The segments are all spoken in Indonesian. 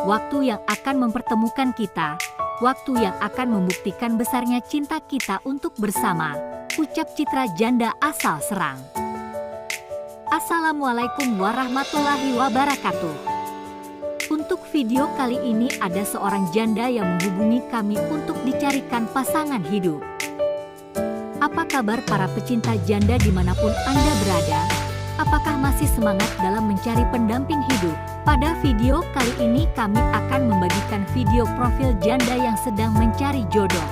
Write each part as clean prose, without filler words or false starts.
waktu yang akan mempertemukan kita, waktu yang akan membuktikan besarnya cinta kita untuk bersama, ucap Citra janda asal Serang. Assalamualaikum warahmatullahi wabarakatuh. Untuk video kali ini ada seorang janda yang menghubungi kami untuk dicarikan pasangan hidup. Apa kabar para pecinta janda dimanapun Anda berada? Apakah masih semangat dalam mencari pendamping hidup? Pada video kali ini kami akan membagikan video profil janda yang sedang mencari jodoh.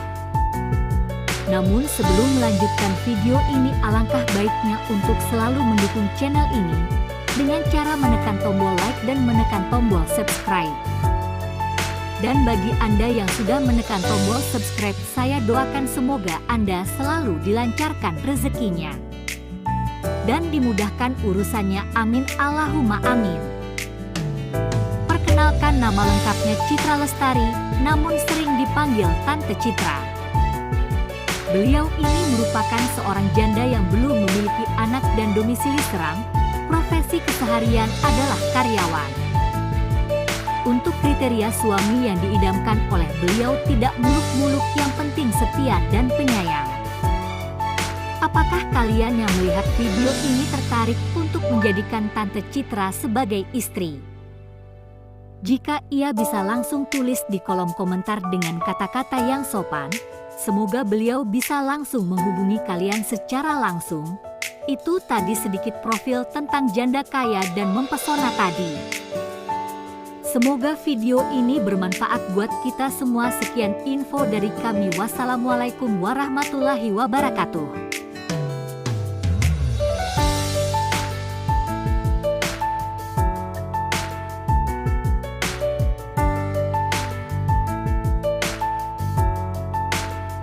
Namun sebelum melanjutkan video ini, alangkah baiknya untuk selalu mendukung channel ini dengan cara menekan tombol like dan menekan tombol subscribe. Dan bagi Anda yang sudah menekan tombol subscribe, saya doakan semoga Anda selalu dilancarkan rezekinya dan dimudahkan urusannya, amin Allahumma amin. Perkenalkan, nama lengkapnya Citra Lestari, namun sering dipanggil Tante Citra. Beliau ini merupakan seorang janda yang belum memiliki anak dan domisili Serang. Profesi keseharian adalah karyawan. Untuk kriteria suami yang diidamkan oleh beliau, tidak muluk-muluk, yang penting setia dan penyayang. Apakah kalian yang melihat video ini tertarik untuk menjadikan Tante Citra sebagai istri? Jika iya, bisa langsung tulis di kolom komentar dengan kata-kata yang sopan. Semoga beliau bisa langsung menghubungi kalian secara langsung. Itu tadi sedikit profil tentang janda kaya dan mempesona tadi. Semoga video ini bermanfaat buat kita semua. Sekian info dari kami. Wassalamualaikum warahmatullahi wabarakatuh.